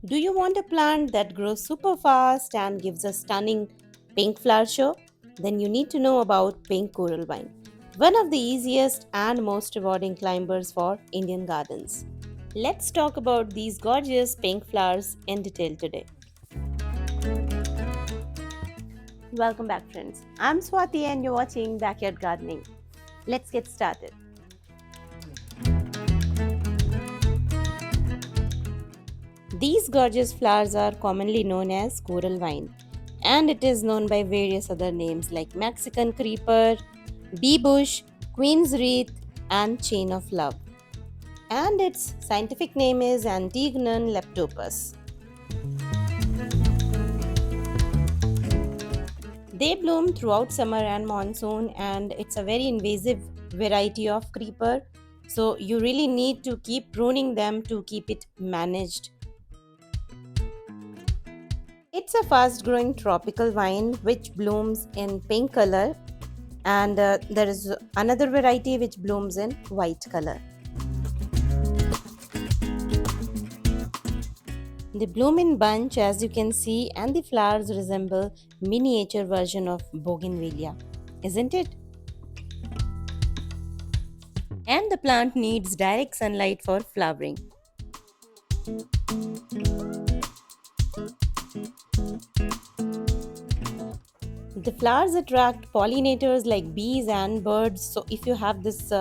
Do you want a plant that grows super fast and gives a stunning pink flower show? Then you need to know about pink coral vine, one of the easiest and most rewarding climbers for Indian gardens. Let's talk about these gorgeous pink flowers in detail today. Welcome back, friends. I'm Swati and you're watching Backyard Gardening. Let's get started. These gorgeous flowers are commonly known as coral vine, and it is known by various other names like Mexican creeper, bee bush, queen's wreath, and chain of love. And its scientific name is Antigonon leptopus. They bloom throughout summer and monsoon, and it's a very invasive variety of creeper. So you really need to keep pruning them to keep it managed. It's a fast growing tropical vine which blooms in pink color, and there is another variety which blooms in white color. They bloom in bunch as you can see, and the flowers resemble miniature version of bougainvillea, isn't it? And the plant needs direct sunlight for flowering. The flowers attract pollinators like bees and birds. So if you have this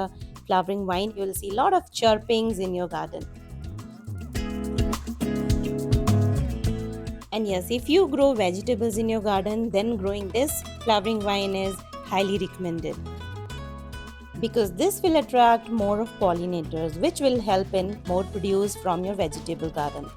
flowering vine, you will see a lot of chirpings in your garden. And yes, if you grow vegetables in your garden, then growing this flowering vine is highly recommended, because this will attract more of pollinators, which will help in more produce from your vegetable garden.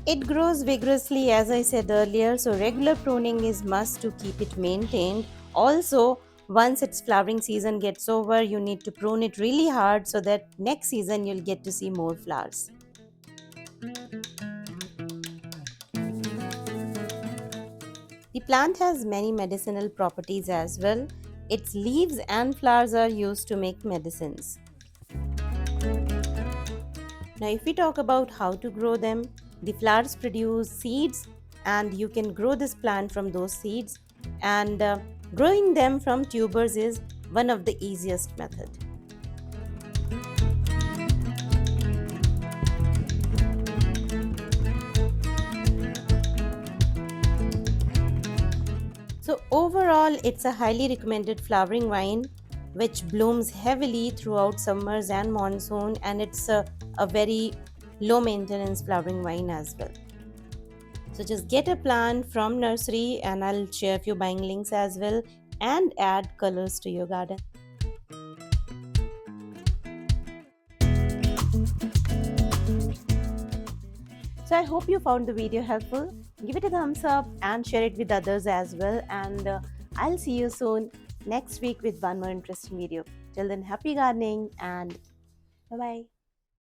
It grows vigorously, as I said earlier, so regular pruning is must to keep it maintained. Also, once its flowering season gets over, you need to prune it really hard so that next season you'll get to see more flowers. The plant has many medicinal properties as well. Its leaves and flowers are used to make medicines. Now, if we talk about how to grow them, the flowers produce seeds, and you can grow this plant from those seeds. And growing them from tubers is one of the easiest method. So overall, it's a highly recommended flowering vine which blooms heavily throughout summers and monsoon, and it's a very low maintenance flowering vine as well. So just get a plant from nursery, and I'll share a few buying links as well, and add colors to your garden. So I hope you found the video helpful. Give it a thumbs up and share it with others as well. And I'll see you soon next week with one more interesting video. Till then, happy gardening and bye bye.